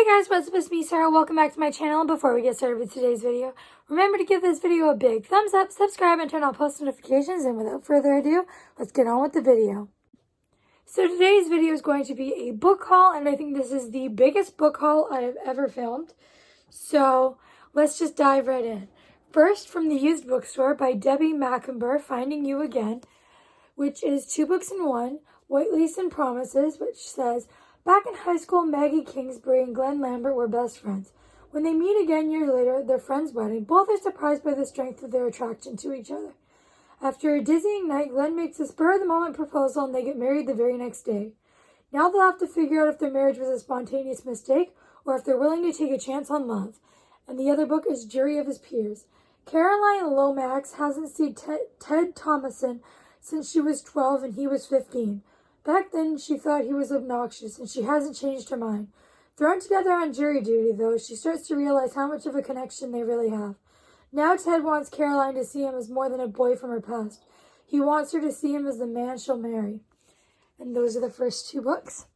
Hey guys, what's up? It's me, Sarah. Welcome back to my channel. Before we get started with today's video, remember to give this video a big thumbs up, subscribe, and turn on post notifications. And without further ado, let's get on with the video. So today's video is going to be a book haul, and I think this is the biggest book haul I have ever filmed. So let's just dive right in. First, from the used bookstore by Debbie Macomber, Finding You Again, which is 2 books in one, White Lace and Promises, which says, back in high school, Maggie Kingsbury and Glenn Lambert were best friends. When they meet again years later at their friend's wedding, both are surprised by the strength of their attraction to each other. After a dizzying night, Glenn makes a spur-of-the-moment proposal and they get married the very next day. Now they'll have to figure out if their marriage was a spontaneous mistake or if they're willing to take a chance on love. And the other book is Jury of His Peers. Caroline Lomax hasn't seen Ted Thomason since she was 12 and he was 15. Back then, she thought he was obnoxious, and she hasn't changed her mind. Thrown together on jury duty, though, she starts to realize how much of a connection they really have. Now Ted wants Caroline to see him as more than a boy from her past. He wants her to see him as the man she'll marry. And those are the first 2 books.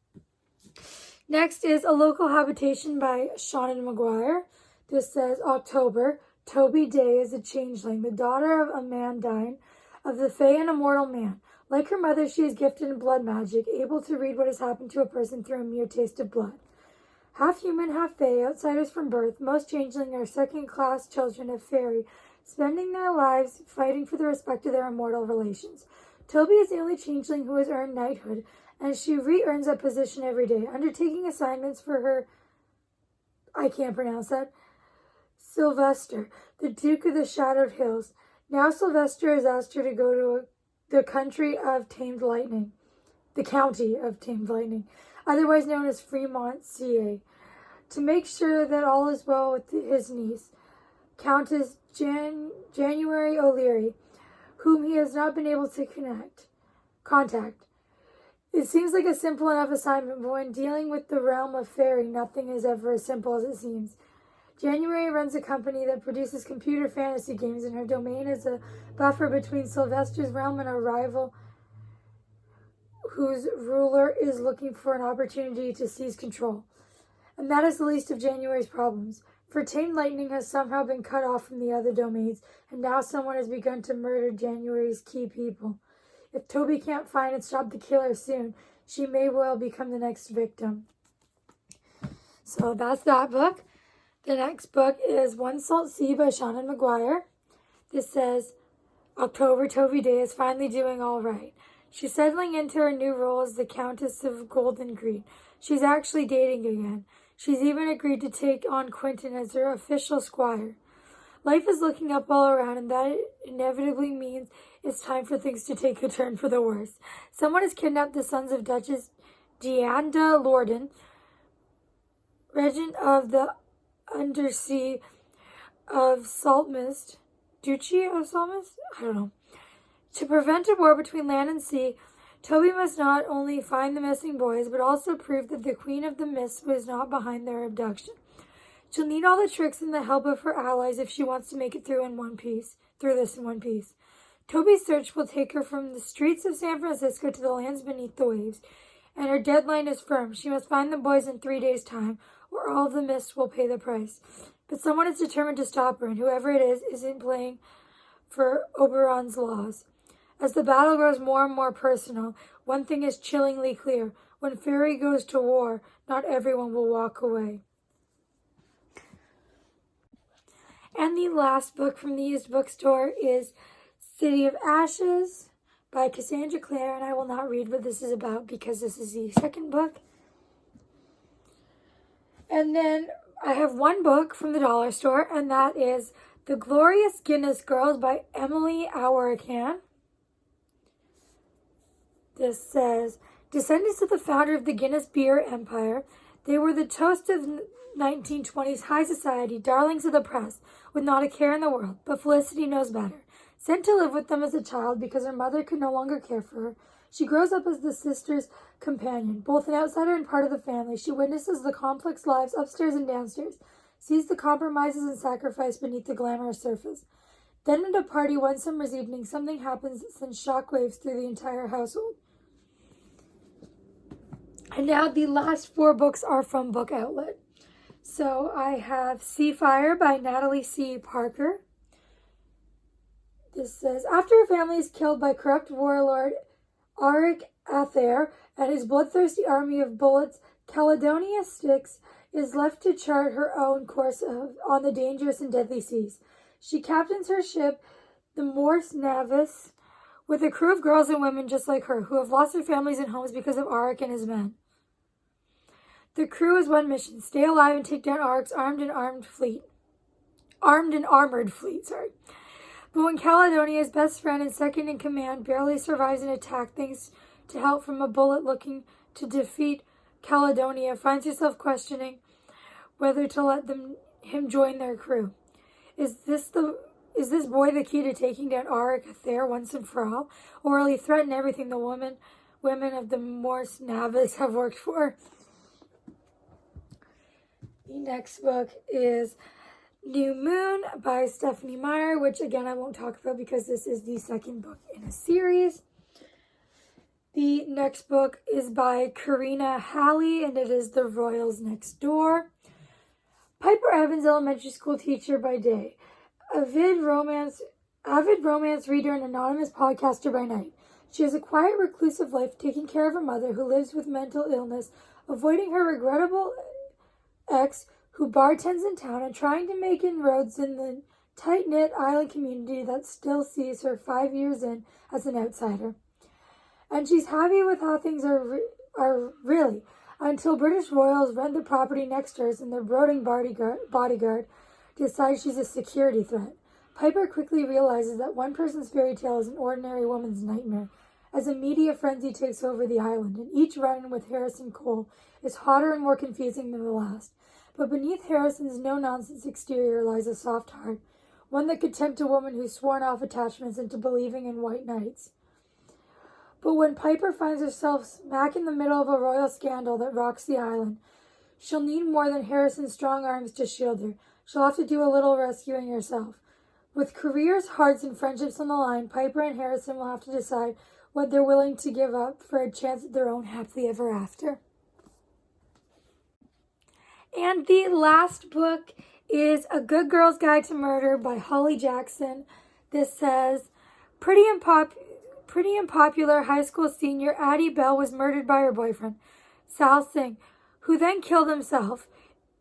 Next is A Local Habitation by Seanan McGuire. This says, October, Toby Day is a changeling, the daughter of a man dying, of the Fae and immortal man. Like her mother, she is gifted in blood magic, able to read what has happened to a person through a mere taste of blood. Half human, half fae, outsiders from birth, most changeling are second-class children of fairy, spending their lives fighting for the respect of their immortal relations. Toby is the only changeling who has earned knighthood, and she re-earns that position every day, undertaking assignments for her, I can't pronounce that, Sylvester, the Duke of the Shadowed Hills. Now Sylvester has asked her to go to the county of Tamed Lightning, otherwise known as Fremont, CA, to make sure that all is well with his niece, Countess January O'Leary, whom he has not been able to contact. It seems like a simple enough assignment, but when dealing with the realm of fairy, nothing is ever as simple as it seems. January runs a company that produces computer fantasy games, and her domain is a buffer between Sylvester's realm and a rival whose ruler is looking for an opportunity to seize control. And that is the least of January's problems, for Tamed Lightning has somehow been cut off from the other domains, and now someone has begun to murder January's key people. If Toby can't find and stop the killer soon, she may well become the next victim. So that's that book. The next book is One Salt Sea by Seanan McGuire. This says, October, Toby Day is finally doing all right. She's settling into her new role as the Countess of Golden Green. She's actually dating again. She's even agreed to take on Quentin as her official squire. Life is looking up all around, and that inevitably means it's time for things to take a turn for the worse. Someone has kidnapped the sons of Duchess Deanda Lorden, regent of the Undersea of Saltmist, Duchy of Saltmist? I don't know. To prevent a war between land and sea, Toby must not only find the missing boys, but also prove that the Queen of the Mist was not behind their abduction. She'll need all the tricks and the help of her allies if she wants to make it through this in one piece. Toby's search will take her from the streets of San Francisco to the lands beneath the waves, and her deadline is firm. She must find the boys in 3 days' time, or all of the Mist will pay the price. But someone is determined to stop her, and whoever it is isn't playing for Oberon's laws. As the battle grows more and more personal, one thing is chillingly clear. When fairy goes to war, not everyone will walk away. And the last book from the used bookstore is City of Ashes by Cassandra Clare, and I will not read what this is about because this is the second book. And then I have one book from the dollar store, and that is The Glorious Guinness Girls by Emily Awarkan. This says, descendants of the founder of the Guinness Beer Empire, they were the toast of 1920s high society, darlings of the press, with not a care in the world, but Felicity knows better. Sent to live with them as a child because her mother could no longer care for her, she grows up as the sister's companion, both an outsider and part of the family. She witnesses the complex lives upstairs and downstairs, sees the compromises and sacrifice beneath the glamorous surface. Then at a party one summer's evening, something happens that sends shockwaves through the entire household. And now the last 4 books are from Book Outlet. So I have Sea Fire by Natalie C. Parker. This says, after her family is killed by corrupt warlord Arik Athair and his bloodthirsty army of bullets, Caledonia Styx is left to chart her own course on the dangerous and deadly seas. She captains her ship, the Morse Navis, with a crew of girls and women just like her, who have lost their families and homes because of Arik and his men. The crew has one mission: stay alive and take down Arik's armed and armored fleet. But when Caledonia's best friend and second in command barely survives an attack thanks to help from a bullet looking to defeat Caledonia, finds herself questioning whether to let him join their crew. Is this boy the key to taking down Arik Athair once and for all, or will he threaten everything the women of the Morse Navis have worked for? The next book is New Moon by Stephanie Meyer, which again I won't talk about because this is the second book in a series. The next book is by Karina Halley, and it is The Royals Next Door. Piper Evans, elementary school teacher by day, avid romance reader and anonymous podcaster by night. She has a quiet, reclusive life, taking care of her mother, who lives with mental illness, avoiding her regrettable ex, who bartends in town, and trying to make inroads in the tight-knit island community that still sees her 5 years in as an outsider. And she's happy with how things are really, until British royals rent the property next to hers and their brooding bodyguard decides she's a security threat. Piper quickly realizes that one person's fairy tale is an ordinary woman's nightmare, as a media frenzy takes over the island, and each run-in with Harrison Cole is hotter and more confusing than the last. But beneath Harrison's no-nonsense exterior lies a soft heart, one that could tempt a woman who's sworn off attachments into believing in white knights. But when Piper finds herself smack in the middle of a royal scandal that rocks the island, she'll need more than Harrison's strong arms to shield her. She'll have to do a little rescuing herself. With careers, hearts, and friendships on the line, Piper and Harrison will have to decide what they're willing to give up for a chance at their own happily ever after. And the last book is A Good Girl's Guide to Murder by Holly Jackson. This says, pretty unpopular high school senior Addie Bell was murdered by her boyfriend, Sal Singh, who then killed himself.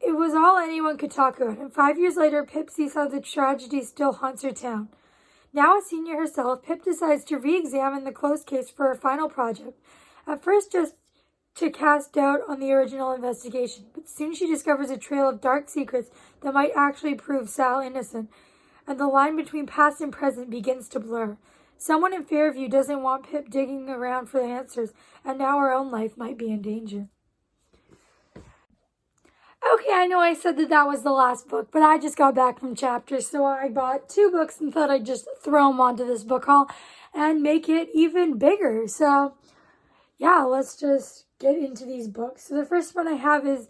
It was all anyone could talk about, and 5 years later, Pip sees how the tragedy still haunts her town. Now a senior herself, Pip decides to re-examine the closed case for her final project, at first just to cast doubt on the original investigation, but soon she discovers a trail of dark secrets that might actually prove Sal innocent, and the line between past and present begins to blur. Someone in Fairview doesn't want Pip digging around for the answers, and now her own life might be in danger. Okay, I know I said that was the last book, but I just got back from chapters, so I bought 2 books and thought I'd just throw them onto this book haul and make it even bigger. So, yeah, let's just get into these books. So the first one I have is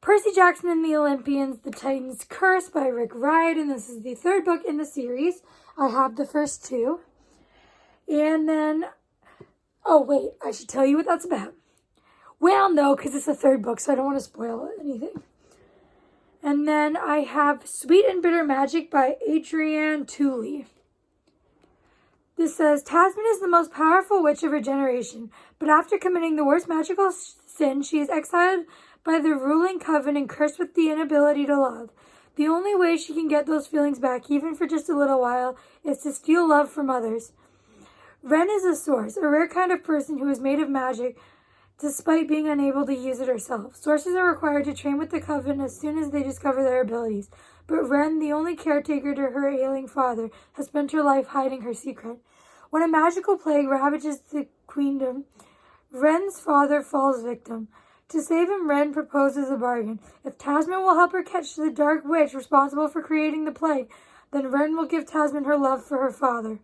Percy Jackson and the Olympians, The Titan's Curse by Rick Riordan, and this is the 3rd book in the series. I have the first 2. And then, oh wait, I should tell you what that's about. Well, no, because it's the 3rd book, so I don't want to spoil anything. And then I have Sweet and Bitter Magic by Adrienne Tooley. This says, Tasman is the most powerful witch of her generation, but after committing the worst magical sin, she is exiled by the ruling coven and cursed with the inability to love. The only way she can get those feelings back, even for just a little while, is to steal love from others. Ren is a source, a rare kind of person who is made of magic, despite being unable to use it herself. Sources are required to train with the coven as soon as they discover their abilities. But Ren, the only caretaker to her ailing father, has spent her life hiding her secret. When a magical plague ravages the queendom, Ren's father falls victim. To save him, Ren proposes a bargain. If Tasman will help her catch the dark witch responsible for creating the plague, then Ren will give Tasman her love for her father.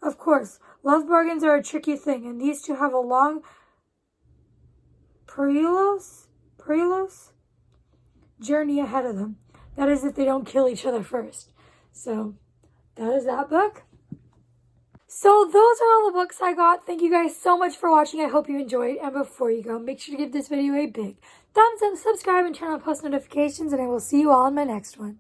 Of course, love bargains are a tricky thing, and these two have a long perilous journey ahead of them. That is if they don't kill each other first. So, that is that book. So those are all the books I got. Thank you guys so much for watching. I hope you enjoyed. And before you go, make sure to give this video a big thumbs up, subscribe, and turn on post notifications. And I will see you all in my next one.